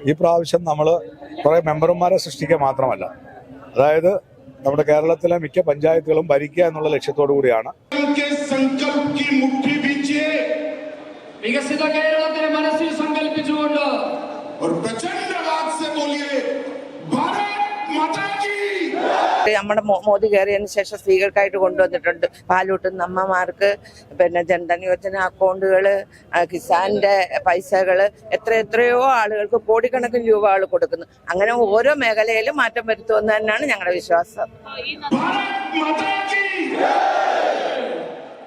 ഈ പ്രാവശ്യം നമ്മൾ കുറേ മെമ്പർമാരെ സൃഷ്ടിക്കുക മാത്രമല്ല, അതായത് നമ്മുടെ കേരളത്തിലെ മിക്ക പഞ്ചായത്തുകളും ഭരിക്കുക എന്നുള്ള ലക്ഷ്യത്തോടു കൂടിയാണ്. വികസിത കേരളത്തിനെ മനസ്സിൽ സങ്കല്പിച്ചുകൊണ്ട് നമ്മുടെ മോദി കയറിയതിനു ശേഷം സ്ത്രീകൾക്കായിട്ട് കൊണ്ടുവന്നിട്ടുണ്ട്. പാലൂട്ടുന്ന അമ്മമാർക്ക് ജൻധൻ യോജന അക്കൗണ്ടുകള്, കിസാന്റെ പൈസകള്, എത്രയോ ആളുകൾക്ക് കോടിക്കണക്കിന് രൂപകൾ കൊടുക്കുന്നു. അങ്ങനെ ഓരോ മേഖലയിലും മാറ്റം വരുത്തുമെന്ന് തന്നെയാണ് ഞങ്ങളുടെ വിശ്വാസം.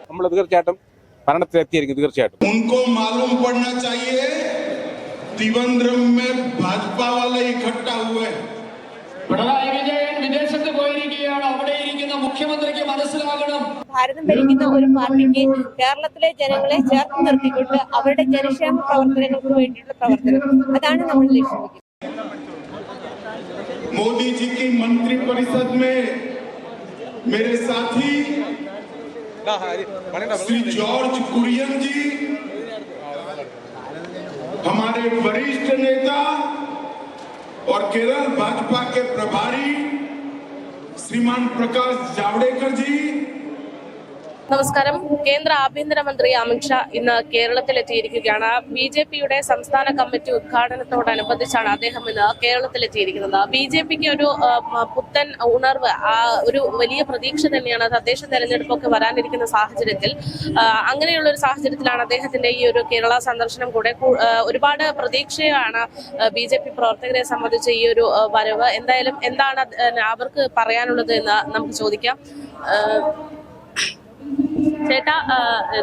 നമ്മൾ തീർച്ചയായിട്ടും ഭരണത്തിലെത്തിയിരിക്കും. തീർച്ചയായിട്ടും പിണറായി വിജയൻ വിദേശത്ത് പോയിരിക്കുകയാണ്. അവിടെ ഇരിക്കുന്ന മുഖ്യമന്ത്രിക്ക് മനസ്സിലാകണം, ഭാരതം ഭരിക്കുന്ന ഒരു പാർട്ടിക്ക് കേരളത്തിലെ ജനങ്ങളെ ചേർത്ത് നിർത്തിക്കൊണ്ട് അവരുടെ ജനക്ഷേമ പ്രവർത്തനങ്ങൾക്ക് വേണ്ടിയുള്ള പ്രവർത്തനം, അതാണ് നമ്മൾ ലക്ഷ്യം വെക്കുന്നത്. मोदी जी की मंत्री परिषद में मेरे साथी श्री जॉर्ज कुरियन जी, हमारे वरिष्ठ नेता और केरल भाजपा के प्रभारी श्रीमान प्रकाश जावड़ेकर जी. നമസ്കാരം. കേന്ദ്ര ആഭ്യന്തരമന്ത്രി അമിത്ഷാ ഇന്ന് കേരളത്തിലെത്തിയിരിക്കുകയാണ്. BJPയുടെ സംസ്ഥാന കമ്മിറ്റി ഉദ്ഘാടനത്തോടനുബന്ധിച്ചാണ് അദ്ദേഹം ഇന്ന് കേരളത്തിലെത്തിയിരിക്കുന്നത്. BJPക്ക് ഒരു പുത്തൻ ഉണർവ്, ഒരു വലിയ പ്രതീക്ഷ തന്നെയാണ് തദ്ദേശ തെരഞ്ഞെടുപ്പൊക്കെ വരാനിരിക്കുന്ന സാഹചര്യത്തിൽ. അങ്ങനെയുള്ള ഒരു സാഹചര്യത്തിലാണ് അദ്ദേഹത്തിന്റെ ഈ ഒരു കേരള സന്ദർശനം കൂടെ. ഒരുപാട് പ്രതീക്ഷയാണ് BJP പ്രവർത്തകരെ സംബന്ധിച്ച് ഈ ഒരു വരവ്. എന്തായാലും എന്താണ് അവർക്ക് പറയാനുള്ളത് എന്ന് നമുക്ക് ചോദിക്കാം. ചേട്ടാ,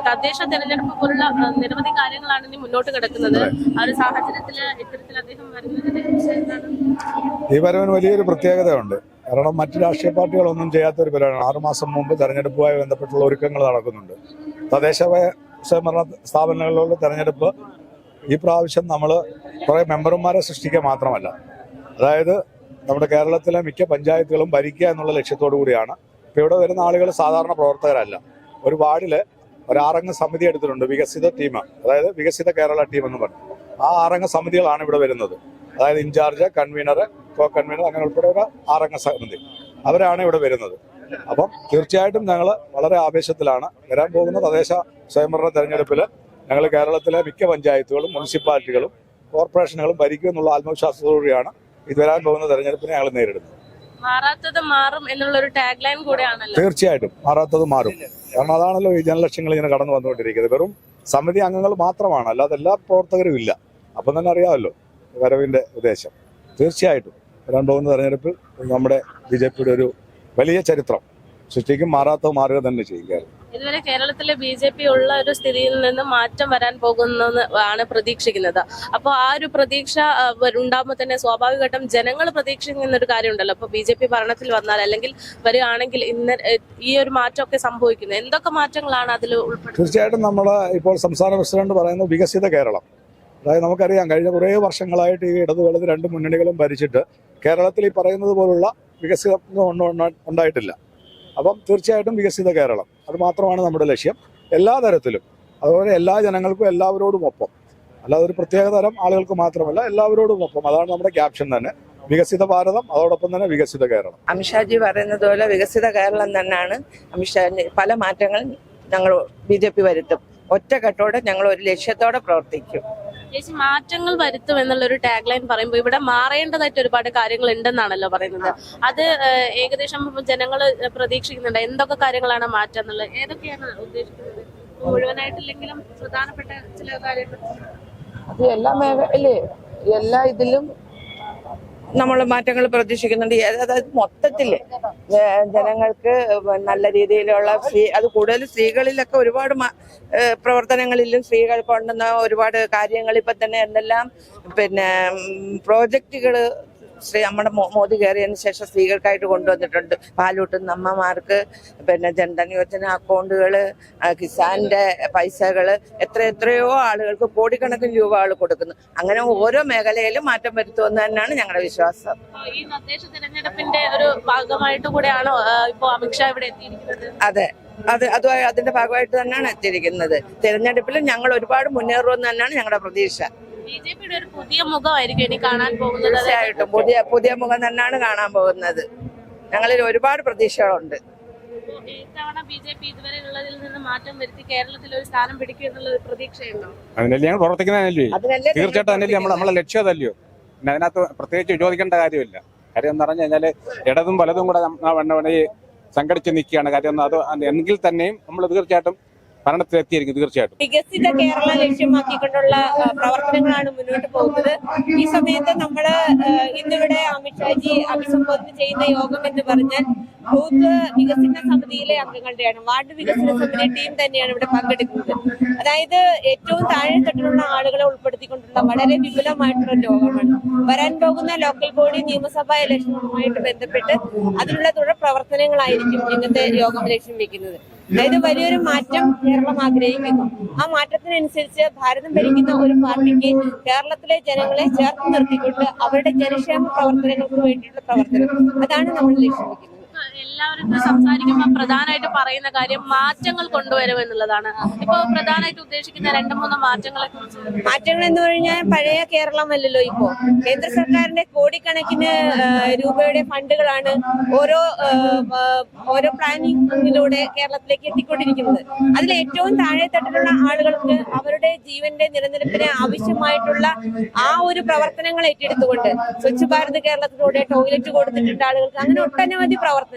തദ്ദേശ തെരഞ്ഞെടുപ്പ് പോലുള്ള നിരവധി കാര്യങ്ങളാണ് ഇനി മുന്നോട്ട് കിടക്കുന്നത്. ആ ഒരു സാഹചര്യത്തിൽ ഇത്തരത്തിൽ അദ്ദേഹം ഈ വരവിന് വലിയൊരു പ്രത്യേകതയുണ്ട്. കാരണം മറ്റു രാഷ്ട്രീയ പാർട്ടികളൊന്നും ചെയ്യാത്തൊരു പരിപാടിയാണ്. 6 മാസം മുമ്പ് തെരഞ്ഞെടുപ്പുമായി ബന്ധപ്പെട്ടുള്ള ഒരുക്കങ്ങൾ നടക്കുന്നുണ്ട്. തദ്ദേശ സ്വയംഭരണ സ്ഥാപനങ്ങളിലുള്ള തെരഞ്ഞെടുപ്പ് ഈ പ്രാവശ്യം നമ്മൾ കുറേ മെമ്പർമാരെ സൃഷ്ടിക്കുക മാത്രമല്ല, അതായത് നമ്മുടെ കേരളത്തിലെ മിക്ക പഞ്ചായത്തുകളും ഭരിക്കുക എന്നുള്ള ലക്ഷ്യത്തോടു കൂടിയാണ്. ഇപ്പോൾ ഇവിടെ വരുന്ന ആളുകൾ സാധാരണ പ്രവർത്തകരല്ല. ഒരു വാർഡിൽ ഒരു 6 അംഗ സമിതി എടുത്തിട്ടുണ്ട്, വികസിത ടീം, അതായത് വികസിത കേരള ടീം എന്ന് പറഞ്ഞു. ആ 6 അംഗ സമിതികളാണ് ഇവിടെ വരുന്നത്. അതായത് ഇൻചാർജ്, കൺവീനർ, കോ കൺവീനർ, അങ്ങനെ ഉൾപ്പെടെ ഒരു 6 അംഗ സമിതി, അവരാണ് ഇവിടെ വരുന്നത്. അപ്പം തീർച്ചയായിട്ടും ഞങ്ങൾ വളരെ ആവേശത്തിലാണ്. വരാൻ പോകുന്ന തദ്ദേശ സ്വയംഭരണ തെരഞ്ഞെടുപ്പിൽ ഞങ്ങൾ കേരളത്തിലെ മിക്ക പഞ്ചായത്തുകളും മുനിസിപ്പാലിറ്റികളും കോർപ്പറേഷനുകളും ഭരിക്കും എന്നുള്ള ആത്മവിശ്വാസത്തോടുകൂടിയാണ് ഇത് വരാൻ പോകുന്ന തെരഞ്ഞെടുപ്പിനെ ഞങ്ങൾ നേരിടുന്നത്. മാറാത്തത് മാറും എന്നുള്ളൊരു ടാഗ് ലൈൻ കൂടെയാണല്ലോ. തീർച്ചയായിട്ടും മാറാത്തത് മാറും. കാരണം അതാണല്ലോ ഈ ജനലക്ഷങ്ങൾ ഇങ്ങനെ കടന്നു വന്നുകൊണ്ടിരിക്കുന്നത്. വെറും സമിതി അംഗങ്ങൾ മാത്രമാണ്, അല്ലാതെ എല്ലാ പ്രവർത്തകരും ഇല്ല. അപ്പം തന്നെ അറിയാമല്ലോ വരവിന്റെ ഉദ്ദേശം. തീർച്ചയായിട്ടും വരാൻ പോകുന്ന തെരഞ്ഞെടുപ്പിൽ നമ്മുടെ BJPയുടെ ഒരു വലിയ ചരിത്രം സൃഷ്ടിക്കും. മാറാത്തത് മാറുക തന്നെ ചെയ്യും. ഇതുവരെ കേരളത്തിലെ BJP ഉള്ള ഒരു സ്ഥിതിയിൽ നിന്ന് മാറ്റം വരാൻ പോകുന്നെന്ന് ആണ് പ്രതീക്ഷിക്കുന്നത്. അപ്പോൾ ആ ഒരു പ്രതീക്ഷ ഉണ്ടാകുമ്പോൾ തന്നെ സ്വാഭാവികമായിട്ടും ജനങ്ങൾ പ്രതീക്ഷിക്കുന്ന ഒരു കാര്യമുണ്ടല്ലോ. അപ്പോൾ BJP ഭരണത്തിൽ വന്നാൽ അല്ലെങ്കിൽ വരികയാണെങ്കിൽ ഇന്ന് ഈ ഒരു മാറ്റമൊക്കെ സംഭവിക്കുന്നത് എന്തൊക്കെ മാറ്റങ്ങളാണ് അതിൽ ഉൾപ്പെടുന്നത്? തീർച്ചയായിട്ടും നമ്മൾ ഇപ്പോൾ സംസ്ഥാന പ്രസിഡന്റ് പറയുന്നത് വികസിത കേരളം. അതായത് നമുക്കറിയാം, കഴിഞ്ഞ കുറേ വർഷങ്ങളായിട്ട് ഈ ഇടതുവലത് 2 മുന്നണികളും ഭരിച്ചിട്ട് കേരളത്തിൽ ഈ പറയുന്നത് പോലുള്ള വികസിതം ഉണ്ടായിട്ടില്ല. അപ്പം തീർച്ചയായിട്ടും വികസിത കേരളം, അത് മാത്രമാണ് നമ്മുടെ ലക്ഷ്യം എല്ലാ തരത്തിലും. അതുപോലെ എല്ലാ ജനങ്ങൾക്കും എല്ലാവരോടും ഒപ്പം, അല്ലാതെ ഒരു പ്രത്യേക തരം ആളുകൾക്ക് മാത്രമല്ല, എല്ലാവരോടും ഒപ്പം. അതാണ് നമ്മുടെ ക്യാപ്ഷൻ തന്നെ, വികസിത ഭാരതം, അതോടൊപ്പം തന്നെ വികസിത കേരളം. അമിത്ഷാജി പറയുന്നത് പോലെ വികസിത കേരളം തന്നെയാണ് അമിത്ഷാ. പല മാറ്റങ്ങൾ ഞങ്ങൾ BJP വരുത്തും. ഒറ്റക്കെട്ടോടെ ഞങ്ങൾ ഒരു ലക്ഷ്യത്തോടെ പ്രവർത്തിക്കും. ചേച്ചി, മാറ്റങ്ങൾ വരുത്തും എന്നുള്ളൊരു ടാഗ് ലൈൻ പറയുമ്പോൾ ഇവിടെ മാറേണ്ടതായിട്ട് ഒരുപാട് കാര്യങ്ങൾ ഉണ്ടെന്നാണല്ലോ പറയുന്നത്. അത് ഏകദേശം ജനങ്ങൾ പ്രതീക്ഷിക്കുന്നുണ്ട്. എന്തൊക്കെ കാര്യങ്ങളാണ് മാറ്റം എന്നുള്ളത്? ഏതൊക്കെയാണ് ഉദ്ദേശിക്കുന്നത്? മുഴുവനായിട്ടില്ലെങ്കിലും പ്രധാനപ്പെട്ട ചില കാര്യങ്ങൾ. അത് എല്ലാ എല്ലാ ഇതിലും നമ്മൾ മാറ്റങ്ങൾ പ്രതീക്ഷിക്കുന്നുണ്ട്. അതായത് മൊത്തത്തില് ജനങ്ങൾക്ക് നല്ല രീതിയിലുള്ള അത് കൂടുതൽ സ്ത്രീകളിലൊക്കെ ഒരുപാട് പ്രവർത്തനങ്ങളിലും സ്ത്രീകൾ കൊണ്ടുവന്ന ഒരുപാട് കാര്യങ്ങൾ ഇപ്പൊ തന്നെ എന്തെല്ലാം പ്രോജക്റ്റുകള് നമ്മുടെ മോദി കയറിയതിനു ശേഷം സ്ത്രീകൾക്കായിട്ട് കൊണ്ടുവന്നിട്ടുണ്ട്. പാലൂട്ടുന്ന അമ്മമാർക്ക് ജൻധൻ യോജന അക്കൗണ്ടുകള്, കിസാന്റെ പൈസകള്, എത്രയോ ആളുകൾക്ക് കോടിക്കണക്കിന് രൂപകൾ കൊടുക്കുന്നു. അങ്ങനെ ഓരോ മേഖലയിലും മാറ്റം വരുത്തുമെന്ന് തന്നെയാണ് ഞങ്ങളുടെ വിശ്വാസം. ഈ തദ്ദേശ തെരഞ്ഞെടുപ്പിന്റെ ഒരു ഭാഗമായിട്ട് കൂടെയാണോ ഇപ്പൊ അമിത്ഷാ ഇവിടെ എത്തിയിരിക്കുന്നത്? അതെ, അതിന്റെ ഭാഗമായിട്ട് തന്നെയാണ് എത്തിയിരിക്കുന്നത്. തെരഞ്ഞെടുപ്പിൽ ഞങ്ങൾ ഒരുപാട് മുന്നേറുമെന്ന് തന്നെയാണ് ഞങ്ങളുടെ പ്രതീക്ഷ. ബിജെപിയുടെ ഒരു പുതിയ മുഖമായിരിക്കും ഇനി കാണാൻ പോകുന്നത്. തീർച്ചയായിട്ടും പുതിയ മുഖം തന്നെയാണ് കാണാൻ പോകുന്നത്. ഞങ്ങളിൽ ഒരുപാട് പ്രതീക്ഷകളുണ്ട്. ഇത്തവണ ബിജെപി ഇതുവരെ ഉള്ളതിൽ നിന്ന് മാറ്റം വരുത്തി കേരളത്തിൽ ഒരു സ്ഥാനം പിടിക്കും എന്നുള്ള ഒരു പ്രതീക്ഷയുണ്ടോ? അതിനല്ലേ ഞങ്ങൾ പ്രവർത്തിക്കുന്നതല്ലേ, അതിനല്ലേ തീർച്ചയായിട്ടും അതിനല്ലേ നമ്മളെ ലക്ഷ്യം അതല്ലയോ. പിന്നെ അതിനകത്ത് പ്രത്യേകിച്ച് ചോദിക്കേണ്ട കാര്യമില്ല. കാര്യം എന്ന് പറഞ്ഞു കഴിഞ്ഞാൽ ഇടതും വലതും കൂടെ ഈ സംഘടിച്ച് നിൽക്കുകയാണ്. കാര്യം അത് എങ്കിൽ തന്നെയും നമ്മൾ തീർച്ചയായിട്ടും ഭരണത്തിലെത്തിയിരിക്കും. തീർച്ചയായിട്ടും വികസിത കേരളം ലക്ഷ്യമാക്കിക്കൊണ്ടുള്ള പ്രവർത്തനങ്ങളാണ് മുന്നോട്ട് പോകുന്നത്. ഈ സമയത്ത് നമ്മള് ഇന്നിവിടെ അമിത്ഷാജി അഭിസംബോധന ചെയ്യുന്ന യോഗം എന്ന് പറഞ്ഞാൽ ബൂത്ത് വികസന സമിതിയിലെ അംഗങ്ങളുടെയാണ്. വാർഡ് വികസന സമിതി ടീം തന്നെയാണ് ഇവിടെ പങ്കെടുക്കുന്നത്. അതായത് ഏറ്റവും താഴെത്തട്ടിലുള്ള ആളുകളെ ഉൾപ്പെടുത്തിക്കൊണ്ടുള്ള വളരെ വിപുലമായിട്ടുള്ള യോഗമാണ്. വരാൻ പോകുന്ന ലോക്കൽ ബോഡി നിയമസഭാ ഇലക്ഷനുമായിട്ട് ബന്ധപ്പെട്ട് അതിനുള്ള തുടർ പ്രവർത്തനങ്ങളായിരിക്കും ഇന്നത്തെ യോഗം ലക്ഷ്യം വെക്കുന്നത്. അതായത് വലിയൊരു മാറ്റം കേരളം ആഗ്രഹിക്കുന്നു. ആ മാറ്റത്തിനനുസരിച്ച് ഭാരതം ഭരിക്കുന്ന ഒരു പാർട്ടിക്ക് കേരളത്തിലെ ജനങ്ങളെ ചേർത്ത് നിർത്തിക്കൊണ്ട് അവരുടെ ജനക്ഷേമ പ്രവർത്തനങ്ങൾക്ക് വേണ്ടിയുള്ള പ്രവർത്തനം, അതാണ് നമ്മൾ ലക്ഷ്യം വെക്കുന്നത്. എല്ലാവരും സംസാരിക്കുമ്പോൾ പ്രധാനമായിട്ട് പറയുന്ന കാര്യം മാറ്റങ്ങൾ കൊണ്ടുവരുമെന്നുള്ളതാണ്. ഇപ്പൊ പ്രധാനമായിട്ട് ഉദ്ദേശിക്കുന്ന 2-3 മാറ്റങ്ങളെ കുറിച്ച്. മാറ്റങ്ങൾ എന്ന് പറഞ്ഞാൽ പഴയ കേരളമല്ലല്ലോ ഇപ്പോ. കേന്ദ്ര സർക്കാരിന്റെ കോടിക്കണക്കിന് രൂപയുടെ ഫണ്ടുകളാണ് ഓരോ പ്ലാനിങ്ങിലൂടെ കേരളത്തിലേക്ക് എത്തിക്കൊണ്ടിരിക്കുന്നത്. അതിൽ ഏറ്റവും താഴെത്തട്ടിലുള്ള ആളുകൾക്ക് അവരുടെ ജീവന്റെ നിലനിൽപ്പിന് ആവശ്യമായിട്ടുള്ള ആ ഒരു പ്രവർത്തനങ്ങൾ ഏറ്റെടുത്തുകൊണ്ട് സ്വച്ഛ് ഭാരത് കേരളത്തിലൂടെ ടോയ്ലറ്റ് കൊടുത്തിട്ടുണ്ട് ആളുകൾക്ക്. അങ്ങനെ ഒട്ടനവധി പ്രവർത്തനങ്ങൾ,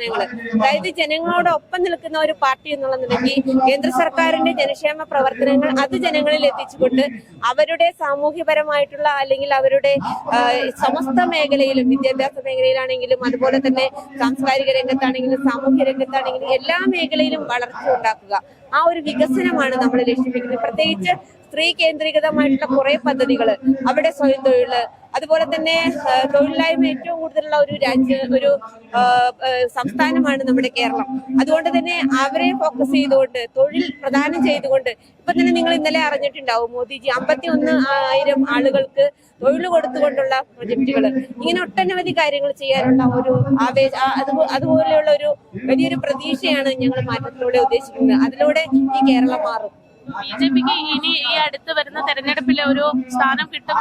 അതായത് ജനങ്ങളോടൊപ്പം നിൽക്കുന്ന ഒരു പാർട്ടി എന്നുള്ള നിലയ്ക്ക് കേന്ദ്ര സർക്കാരിന്റെ ജനക്ഷേമ പ്രവർത്തനങ്ങൾ അത് ജനങ്ങളിൽ എത്തിച്ചുകൊണ്ട് അവരുടെ സാമൂഹ്യപരമായിട്ടുള്ള അല്ലെങ്കിൽ അവരുടെ സമസ്ത മേഖലയിലും, വിദ്യാഭ്യാസ മേഖലയിലാണെങ്കിലും അതുപോലെ തന്നെ സാംസ്കാരിക രംഗത്താണെങ്കിലും സാമൂഹ്യ രംഗത്താണെങ്കിലും എല്ലാ മേഖലയിലും വളർച്ച ഉണ്ടാക്കുക. ആ ഒരു വികസനമാണ് നമ്മൾ ലക്ഷ്യം വെക്കുന്നത്. പ്രത്യേകിച്ച് സ്ത്രീ കേന്ദ്രീകൃതമായിട്ടുള്ള കുറെ പദ്ധതികൾ, അവിടെ സ്വയം തൊഴില്, അതുപോലെ തന്നെ തൊഴിലില്ലായ്മ ഏറ്റവും കൂടുതലുള്ള ഒരു സംസ്ഥാനമാണ് നമ്മുടെ കേരളം. അതുകൊണ്ട് തന്നെ അവരെ ഫോക്കസ് ചെയ്തുകൊണ്ട് തൊഴിൽ പ്രദാനം ചെയ്തുകൊണ്ട് ഇപ്പൊ തന്നെ നിങ്ങൾ ഇന്നലെ അറിഞ്ഞിട്ടുണ്ടാവും, മോദിജി 51,000 ആളുകൾക്ക് തൊഴിൽ കൊടുത്തുകൊണ്ടുള്ള പ്രൊജക്ടുകൾ. ഇങ്ങനെ ഒട്ടനവധി കാര്യങ്ങൾ ചെയ്യാനുള്ള ഒരു അതുപോലെയുള്ള ഒരു വലിയൊരു പ്രതീക്ഷയാണ് ഞങ്ങൾ മാറ്റത്തിലൂടെ ഉദ്ദേശിക്കുന്നത്. അതിലൂടെ ഈ കേരളം മാറും. ബിജെപിക്ക് ഇനി ഈ അടുത്ത് വരുന്ന തെരഞ്ഞെടുപ്പിലെ ഒരു സ്ഥാനം കിട്ടും.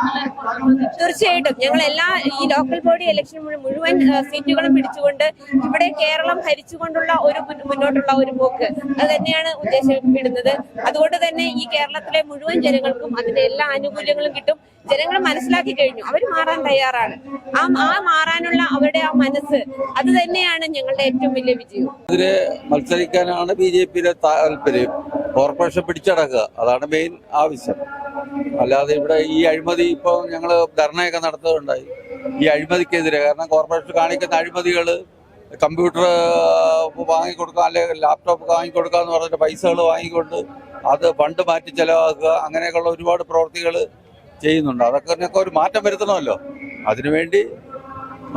തീർച്ചയായിട്ടും ഞങ്ങൾ ഈ ലോക്കൽ ബോഡി ഇലക്ഷൻ മുഴുവൻ സീറ്റുകളും പിടിച്ചുകൊണ്ട് ഇവിടെ കേരളം ഭരിച്ചുകൊണ്ടുള്ള ഒരു മുന്നോട്ടുള്ള ഒരു പോക്ക് അത് തന്നെയാണ് ഉദ്ദേശിക്കപ്പെടുന്നത്. അതുകൊണ്ട് തന്നെ ഈ കേരളത്തിലെ മുഴുവൻ ജനങ്ങൾക്കും അതിന്റെ എല്ലാ ആനുകൂല്യങ്ങളും കിട്ടും. ജനങ്ങൾ മനസ്സിലാക്കി കഴിഞ്ഞു, അവർ മാറാൻ തയ്യാറാണ്. ആ മാറാനുള്ള അവരുടെ ആ മനസ്സ്, അത് തന്നെയാണ് ഞങ്ങളുടെ ഏറ്റവും വലിയ വിജയം. ഇതില് മത്സരിക്കാനാണ് BJPയുടെ താല്പര്യം. കോർപ്പറേഷൻ പിടിച്ചടക്കുക, അതാണ് മെയിൻ ആവശ്യം. അല്ലാതെ ഇവിടെ ഈ അഴിമതി ഇപ്പൊ ഞങ്ങള് ധർണയൊക്കെ നടത്തുകയുണ്ടായി ഈ അഴിമതിക്കെതിരെ. കാരണം കോർപ്പറേഷൻ കാണിക്കുന്ന അഴിമതികൾ, കമ്പ്യൂട്ടർ വാങ്ങിക്കൊടുക്കുക അല്ലെങ്കിൽ ലാപ്ടോപ്പ് വാങ്ങിക്കൊടുക്കുക എന്ന് പറഞ്ഞിട്ട് പൈസകൾ വാങ്ങിക്കൊണ്ട് അത് ഫണ്ട് മാറ്റി ചെലവാക്കുക, അങ്ങനെയൊക്കെയുള്ള ഒരുപാട് പ്രവൃത്തികൾ ചെയ്യുന്നുണ്ട്. അതൊക്കെ ഒരു മാറ്റം വരുത്തണമല്ലോ. അതിനുവേണ്ടി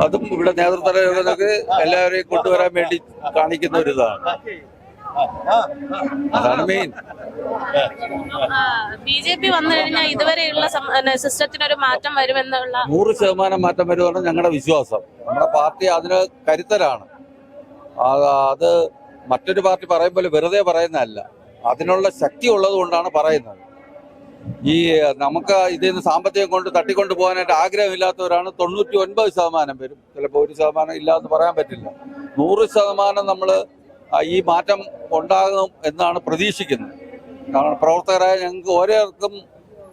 അതും ഇവിടെ നേതൃത്വത്തിലൊക്കെ എല്ലാവരെയും കൊണ്ടുവരാൻ വേണ്ടി കാണിക്കുന്ന ഒരു ഇതാണ്. അതാണ് മെയിൻ. ബിജെപി വന്നു കഴിഞ്ഞാൽ ഇതുവരെയുള്ള സിസ്റ്റത്തിനൊരു മാറ്റം വരുമെന്നുള്ള 100% മാറ്റം വരുമെന്ന് ഞങ്ങളുടെ വിശ്വാസം. നമ്മുടെ പാർട്ടി അതിന് കരുത്തരാണ്. അത് മറ്റൊരു പാർട്ടി പറയും പോലെ വെറുതെ പറയുന്നതല്ല, അതിനുള്ള ശക്തി ഉള്ളത് കൊണ്ടാണ് പറയുന്നത്. ഈ നമുക്ക് ഇതിൽ നിന്ന് സാമ്പത്തികം കൊണ്ട് തട്ടിക്കൊണ്ട് പോകാനായിട്ട് ആഗ്രഹമില്ലാത്തവരാണ് 99% പേരും. ചിലപ്പോൾ 1% ഇല്ലാന്ന് പറയാൻ പറ്റില്ല. 100% നമ്മൾ ഈ മാറ്റം ഉണ്ടാകും എന്നാണ് പ്രതീക്ഷിക്കുന്നത്. കാരണം പ്രവർത്തകരായ ഞങ്ങൾക്ക് ഓരോരുത്തർക്കും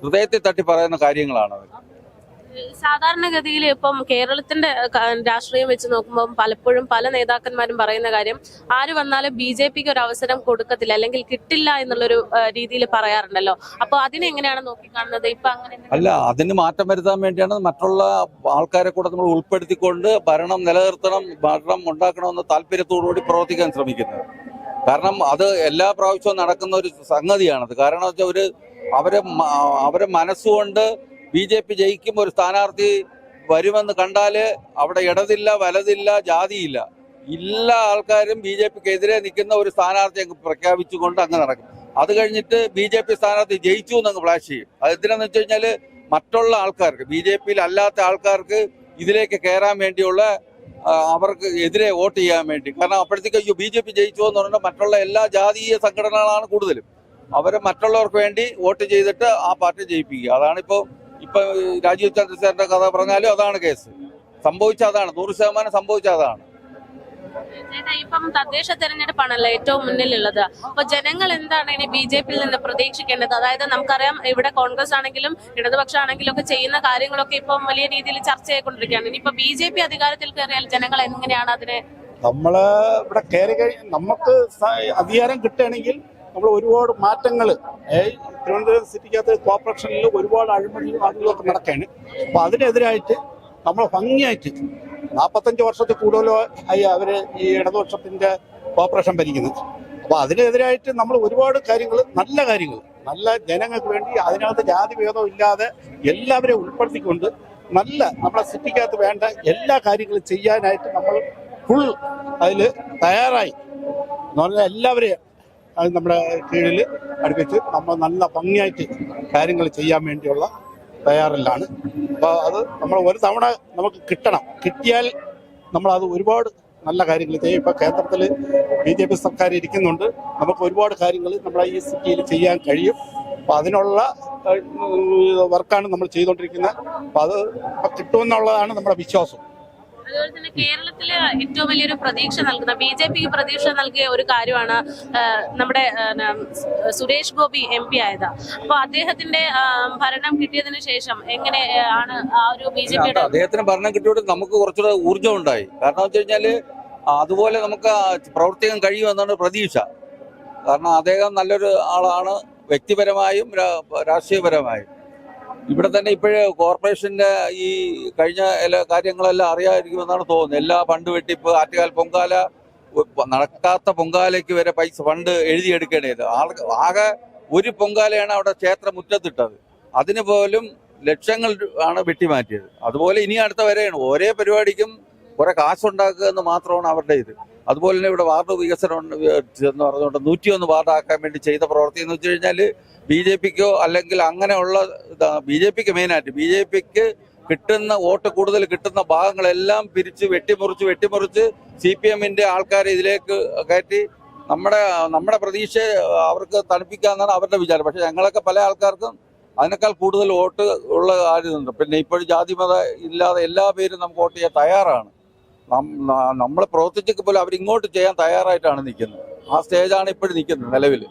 ഹൃദയത്തിൽ തട്ടി പറയുന്ന കാര്യങ്ങളാണ്. സാധാരണഗതിയിൽ ഇപ്പം കേരളത്തിന്റെ രാഷ്ട്രീയം വെച്ച് നോക്കുമ്പോൾ പലപ്പോഴും പല നേതാക്കന്മാരും പറയുന്ന കാര്യം, ആര് വന്നാലും BJPക്ക് ഒരു അവസരം കൊടുക്കത്തില്ല അല്ലെങ്കിൽ കിട്ടില്ല എന്നുള്ളൊരു രീതിയിൽ പറയാറുണ്ടല്ലോ. അപ്പൊ അതിനെങ്ങനെയാണ് നോക്കിക്കാണുന്നത്? ഇപ്പൊ അങ്ങനെ അല്ല, അതിന് മാറ്റം വരുത്താൻ വേണ്ടിയാണ് മറ്റുള്ള ആൾക്കാരെ കൂടെ നമ്മൾ ഉൾപ്പെടുത്തിക്കൊണ്ട് ഭരണം നിലനിർത്തണം, ഭരണം ഉണ്ടാക്കണമെന്ന് താല്പര്യത്തോടുകൂടി പ്രവർത്തിക്കാൻ ശ്രമിക്കുന്നത്. കാരണം അത് എല്ലാ പ്രാവശ്യവും നടക്കുന്ന ഒരു സംഗതിയാണത്. കാരണം വെച്ചാൽ അവരെ മനസ്സുകൊണ്ട് BJP ജയിക്കുമ്പോൾ ഒരു സ്ഥാനാർത്ഥി വരുമെന്ന് കണ്ടാല് അവിടെ ഇടതില്ല, വലതില്ല, ജാതിയില്ല, എല്ലാ ആൾക്കാരും BJPക്കെതിരെ നിൽക്കുന്ന ഒരു സ്ഥാനാർത്ഥി അങ്ങ് പ്രഖ്യാപിച്ചുകൊണ്ട് അങ്ങ് നടക്കും. അത് കഴിഞ്ഞിട്ട് BJP സ്ഥാനാർത്ഥി ജയിച്ചു എന്നങ്ങ് ഫ്ലാഷ് ചെയ്യും. അത് എന്തിനാന്ന് വെച്ച് കഴിഞ്ഞാൽ മറ്റുള്ള ആൾക്കാർക്ക്, BJPയിൽ അല്ലാത്ത ആൾക്കാർക്ക് ഇതിലേക്ക് കയറാൻ വേണ്ടിയുള്ള, അവർക്ക് എതിരെ വോട്ട് ചെയ്യാൻ വേണ്ടി. കാരണം അപ്പോഴത്തേക്ക് BJP ജയിച്ചു എന്ന് പറഞ്ഞാൽ മറ്റുള്ള എല്ലാ ജാതീയ സംഘടനകളാണ് കൂടുതലും. അവരെ മറ്റുള്ളവർക്ക് വേണ്ടി വോട്ട് ചെയ്തിട്ട് ആ പാർട്ടി ജയിപ്പിക്കുക. അതാണിപ്പോൾ ഇപ്പൊ രാജീവ് ചന്ദ്രശേഖരന്റെ കഥ പറഞ്ഞാലും അതാണ് കേസ്. സംഭവിച്ച അതാണ്, 100% സംഭവിച്ച അതാണ്. ചേട്ടാ, ഇപ്പം തദ്ദേശ തെരഞ്ഞെടുപ്പാണല്ലോ ഏറ്റവും മുന്നിലുള്ളത്. അപ്പൊ ജനങ്ങൾ എന്താണ് ഇനി BJP-യിൽ നിന്ന് പ്രതീക്ഷിക്കേണ്ടത്? അതായത് നമുക്കറിയാം ഇവിടെ കോൺഗ്രസ് ആണെങ്കിലും ഇടതുപക്ഷം ആണെങ്കിലും ഒക്കെ ചെയ്യുന്ന കാര്യങ്ങളൊക്കെ ഇപ്പം വലിയ രീതിയിൽ ചർച്ചയായിക്കൊണ്ടിരിക്കുകയാണ്. ഇനിയിപ്പോ BJP അധികാരത്തിൽ കയറിയാൽ ജനങ്ങൾ എങ്ങനെയാണ് അതിനെ? നമ്മള് ഇവിടെ കയറി നമുക്ക് അധികാരം കിട്ടുകയാണെങ്കിൽ നമ്മൾ ഒരുപാട് മാറ്റങ്ങൾ തിരുവനന്തപുരം സിറ്റിക്കകത്ത് കോർപ്പറേഷനിൽ ഒരുപാട് അഴിമതിയും അതുമൊക്കെ നടക്കുകയാണ്. അപ്പൊ അതിനെതിരായിട്ട് നമ്മൾ ഭംഗിയായിട്ട് 45 വർഷത്തിൽ കൂടുതലോ ആയി അവര് ഈ ഇടതുപക്ഷത്തിന്റെ കോർപ്പറേഷൻ ഭരിക്കുന്നത്. അപ്പൊ അതിനെതിരായിട്ട് നമ്മൾ ഒരുപാട് കാര്യങ്ങൾ, നല്ല ജനങ്ങൾക്ക് വേണ്ടി അതിനകത്ത് ജാതി ഭേദം ഇല്ലാതെ എല്ലാവരെയും ഉൾപ്പെടുത്തിക്കൊണ്ട് നമ്മളെ സിറ്റിക്കകത്ത് വേണ്ട എല്ലാ കാര്യങ്ങളും ചെയ്യാനായിട്ട് നമ്മൾ ഫുൾ അതിൽ തയ്യാറായി എന്ന് പറഞ്ഞാൽ എല്ലാവരെയും അത് നമ്മുടെ കീഴിൽ അടുപ്പിച്ച് നമ്മൾ നല്ല ഭംഗിയായിട്ട് കാര്യങ്ങൾ ചെയ്യാൻ വേണ്ടിയുള്ള തയ്യാറിലാണ്. അപ്പോൾ അത് നമ്മൾ ഒരു തവണ നമുക്ക് കിട്ടിയാൽ നമ്മളത് ഒരുപാട് നല്ല കാര്യങ്ങൾ ചെയ്യും. ഇപ്പോൾ കേന്ദ്രത്തിൽ BJP സർക്കാർ ഇരിക്കുന്നുണ്ട്. നമുക്ക് ഒരുപാട് കാര്യങ്ങൾ നമ്മുടെ ഈ സിറ്റിയിൽ ചെയ്യാൻ കഴിയും. അപ്പോൾ അതിനുള്ള വർക്കാണ് നമ്മൾ ചെയ്തുകൊണ്ടിരിക്കുന്നത്. അപ്പോൾ അത് കിട്ടുമെന്നുള്ളതാണ് നമ്മുടെ വിശ്വാസം. അതുപോലെ തന്നെ കേരളത്തില് ഏറ്റവും വലിയൊരു പ്രതീക്ഷ നൽകുന്ന BJP-ക്ക് പ്രതീക്ഷ നൽകിയ ഒരു കാര്യമാണ് നമ്മുടെ സുരേഷ് ഗോപി MP ആയത്. അപ്പൊ അദ്ദേഹത്തിന്റെ ഭരണം കിട്ടിയതിനു ശേഷം എങ്ങനെയാണ് ആ ഒരു BJP-യുടെ? അദ്ദേഹത്തിന് ഭരണം കിട്ടിയോട് നമുക്ക് കുറച്ചുകൂടെ ഊർജ്ജം ഉണ്ടായി. കാരണം വെച്ച് കഴിഞ്ഞാല് അതുപോലെ നമുക്ക് പ്രവർത്തിക്കാൻ കഴിയുമെന്നാണ് പ്രതീക്ഷ. കാരണം അദ്ദേഹം നല്ലൊരു ആളാണ്, വ്യക്തിപരമായും രാഷ്ട്രീയപരമായും. ഇവിടെ തന്നെ ഇപ്പോഴേ കോർപ്പറേഷന്റെ ഈ കഴിഞ്ഞ എല്ലാ കാര്യങ്ങളെല്ലാം അറിയാതിരിക്കുമെന്നാണ് തോന്നുന്നത്. എല്ലാ ഫണ്ട് വെട്ടിപ്പ്, ആറ്റുകാൽ പൊങ്കാല, നടക്കാത്ത പൊങ്കാലയ്ക്ക് വരെ ഫണ്ട് എഴുതിയെടുക്കേണ്ടത്. ആകെ ഒരു പൊങ്കാലയാണ് അവിടെ ക്ഷേത്ര മുറ്റത്തിട്ടത്. അതിന് പോലും ലക്ഷങ്ങൾ ആണ് വെട്ടിമാറ്റിയത്. അതുപോലെ ഇനി അടുത്ത വരെയാണ്. ഒരേ പരിപാടിക്കും കുറെ കാശുണ്ടാക്കുക എന്ന് മാത്രമാണ് അവരുടെ ഇത്. അതുപോലെ തന്നെ ഇവിടെ വാർഡ് വികസനം എന്ന് പറഞ്ഞുകൊണ്ട് 101 വാർഡാക്കാൻ വേണ്ടി ചെയ്ത പ്രവൃത്തി എന്ന് വെച്ച് കഴിഞ്ഞാൽ BJP-ക്കോ അല്ലെങ്കിൽ അങ്ങനെയുള്ള BJP-ക്ക് മെയിനായിട്ട് BJP-ക്ക് കിട്ടുന്ന വോട്ട് കൂടുതൽ കിട്ടുന്ന ഭാഗങ്ങളെല്ലാം പിരിച്ച് വെട്ടിമുറിച്ച് CPM-ന്റെ ആൾക്കാരെ ഇതിലേക്ക് കയറ്റി നമ്മുടെ പ്രതീക്ഷ അവർക്ക് തണുപ്പിക്കാന്നാണ് അവരുടെ വിചാരം. പക്ഷെ ഞങ്ങളൊക്കെ പല ആൾക്കാർക്കും അതിനേക്കാൾ കൂടുതൽ വോട്ട് ഉള്ള കാര്യമുണ്ട്. പിന്നെ ഇപ്പോഴും ജാതിമത ഇല്ലാതെ എല്ലാ പേരും നമുക്ക് വോട്ട് ചെയ്യാൻ തയ്യാറാണ്. നമ്മൾ പ്രവർത്തിച്ചൊക്കെ പോലും അവരിങ്ങോട്ട് ചെയ്യാൻ തയ്യാറായിട്ടാണ് നിൽക്കുന്നത്. ആ സ്റ്റേജാണ് ഇപ്പോഴും നിൽക്കുന്നത് നിലവിൽ.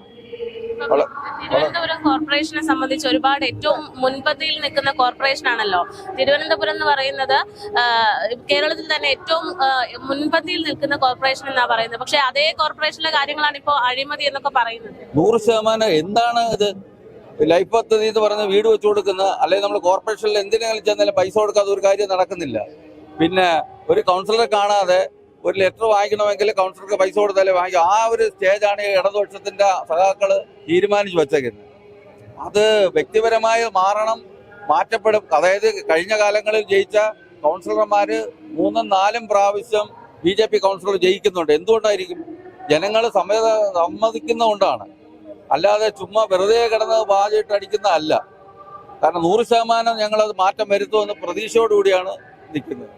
തിരുവനന്തപുരം കോർപ്പറേഷനെ സംബന്ധിച്ച് ഒരുപാട് ഏറ്റവും മുൻപന്തിയിൽ നിൽക്കുന്ന കോർപ്പറേഷൻ ആണല്ലോ തിരുവനന്തപുരം എന്ന് പറയുന്നത്. കേരളത്തിൽ തന്നെ ഏറ്റവും മുൻപന്തിയിൽ നിൽക്കുന്ന കോർപ്പറേഷൻ എന്നാ പറയുന്നത്. പക്ഷെ അതേ കോർപ്പറേഷനിലെ കാര്യങ്ങളാണ് ഇപ്പോൾ അഴിമതി എന്നൊക്കെ പറയുന്നത്. 100% എന്താണ് ഇത്? ലൈഫ് പദ്ധതി എന്ന് പറഞ്ഞ് വീട് വെച്ചു കൊടുക്കുന്ന, അല്ലെങ്കിൽ നമ്മൾ കോർപ്പറേഷനിൽ എന്തിനെങ്കിലും ചെന്നാലും പൈസ കൊടുക്കാതെ ഒരു കാര്യം നടക്കുന്നില്ല. പിന്നെ ഒരു കൗൺസിലറെ കാണാതെ ഒരു ലെറ്റർ വാങ്ങിക്കണമെങ്കിൽ കൗൺസിലർക്ക് പൈസ കൊടുത്താലേ വാങ്ങിക്കും. ആ ഒരു സ്റ്റേജാണ് ഈ ഇടതുപക്ഷത്തിന്റെ സഖാക്കള് തീരുമാനിച്ചു വെച്ചേക്കുന്നത്. അത് വ്യക്തിപരമായി മാറ്റപ്പെടും. അതായത് കഴിഞ്ഞ കാലങ്ങളിൽ ജയിച്ച കൗൺസിലർമാര് 3ഉം 4ഉം പ്രാവശ്യം BJP കൗൺസിലർ ജയിക്കുന്നുണ്ട്. എന്തുകൊണ്ടായിരിക്കും? ജനങ്ങൾ സമ്മതിക്കുന്നതുകൊണ്ടാണ്. അല്ലാതെ ചുമ്മാ വെറുതെ കിടന്ന് വാചിട്ട് അടിക്കുന്ന അല്ല. കാരണം 100% ഞങ്ങളത് മാറ്റം വരുത്തുമെന്ന് പ്രതീക്ഷയോടുകൂടിയാണ് നിൽക്കുന്നത്.